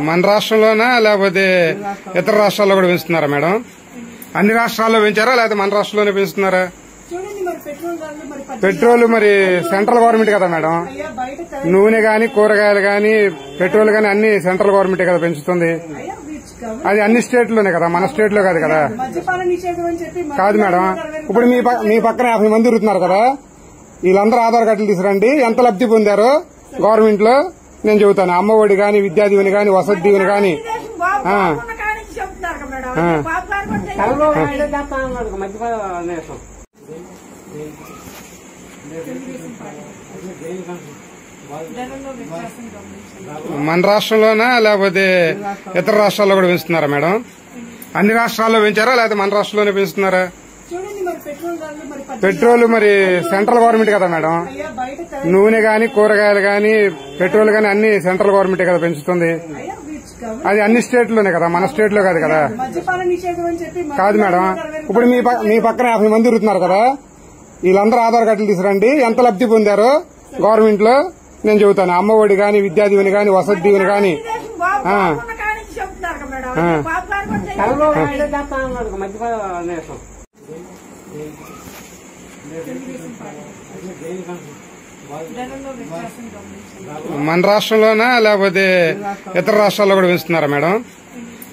మన రాష్ట్రంలోనా లేకపోతే ఇతర రాష్ట్రాల్లో కూడా పెంచుతున్నారా మేడం? అన్ని రాష్ట్రాల్లో పెంచారా లేకపోతే మన రాష్ట్రంలోనే పెంచుతున్నారా? పెట్రోల్ మరి సెంట్రల్ గవర్నమెంట్ కదా మేడం. నూనె గాని కూరగాయలు గాని పెట్రోల్ గాని అన్ని సెంట్రల్ గవర్నమెంట్ కదా పెంచుతుంది. అది అన్ని స్టేట్లోనే కదా, మన స్టేట్ లో కాదు కదా. కాదు మేడం, ఇప్పుడు మీ పక్కన 50 మంది తిరుగుతున్నారు కదా, వీళ్ళందరూ ఆధార్ కార్డులు తీసుకురండి. ఎంత లబ్ధి పొందారో గవర్నమెంట్ లో నేను చెబుతాను. అమ్మఒడి గాని, విద్యా దీవెని గాని, వసతి దీవెని గాని. మన రాష్ట్రంలోనా లేకపోతే ఇతర రాష్ట్రాల్లో కూడా పెంచుతున్నారా మేడం? అన్ని రాష్ట్రాల్లో పెంచారా లేకపోతే మన రాష్ట్రంలోనే పెంచుతున్నారా? పెట్రోల్ మరి సెంట్రల్ గవర్నమెంట్ కదా మేడం. నూనె గాని కూరగాయలు గాని పెట్రోల్ గాని అన్ని సెంట్రల్ గవర్నమెంట్ కదా పెంచుతుంది. అది అన్ని స్టేట్లోనే కదా, మన స్టేట్ లో కాదు కదా. కాదు మేడం, ఇప్పుడు మీ పక్కన 50 మంది తిరుగుతున్నారు కదా, వీళ్ళందరూ ఆధార్ కార్డులు తీసుకురండి. ఎంత లబ్ధి పొందారో గవర్నమెంట్ లో నేను చెబుతాను. అమ్మఒడి గాని, విద్యా దీవెని గాని, వసతి దీవెని గాని. మన రాష్ట్రంలోనా లేకపోతే ఇతర రాష్ట్రాల్లో కూడా పెంచుతున్నారా మేడం?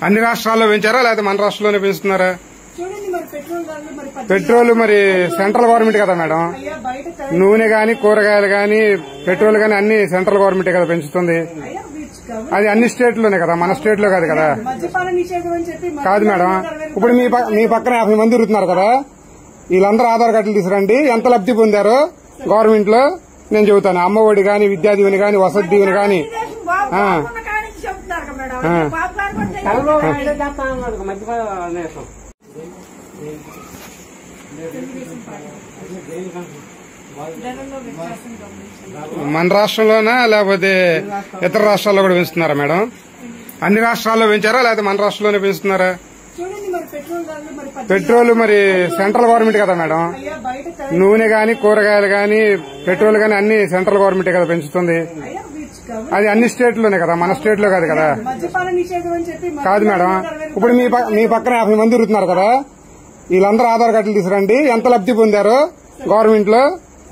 అన్ని రాష్ట్రాల్లో పెంచారా లేకపోతే మన రాష్ట్రంలోనే పెంచుతున్నారా? పెట్రోల్ మరి సెంట్రల్ గవర్నమెంట్ కదా మేడం. నూనె గాని కూరగాయలు గాని పెట్రోల్ గాని అన్ని సెంట్రల్ గవర్నమెంట్ కదా పెంచుతుంది. అది అన్ని స్టేట్లోనే కదా, మన స్టేట్ లో కాదు కదా. కాదు మేడం, ఇప్పుడు మీ పక్కన 50 మంది తిరుగుతున్నారు కదా, వీళ్ళందరూ ఆధార్ కార్డులు తీసుకురండి. ఎంత లబ్ధి పొందారో గవర్నమెంట్ లో నేను చెబుతాను. అమ్మఒడి గాని, విద్యా దీవెని గాని, వసతి దీవెని గాని. మన రాష్ట్రంలోనా లేకపోతే ఇతర రాష్ట్రాల్లో కూడా పెంచుతున్నారా మేడం? అన్ని రాష్ట్రాల్లో పెంచారా లేకపోతే మన రాష్ట్రంలోనే పెంచుతున్నారా? పెట్రోల్ మరి సెంట్రల్ గవర్నమెంట్ కదా మేడం. నూనె గాని కూరగాయలు గాని పెట్రోల్ గాని అన్ని సెంట్రల్ గవర్నమెంట్ కదా పెంచుతుంది. అది అన్ని స్టేట్లోనే కదా, మన స్టేట్ లో కాదు కదా. కాదు మేడం, ఇప్పుడు మీ పక్కన 50 మంది తిరుగుతున్నారు కదా, వీళ్ళందరూ ఆధార్ కార్డులు తీసుకురండి. ఎంత లబ్ధి పొందారో గవర్నమెంట్ లో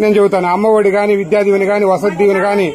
నేను చెబుతాను. అమ్మఒడి గాని, విద్యా దీవెని గాని, వసతి దీవెని గాని.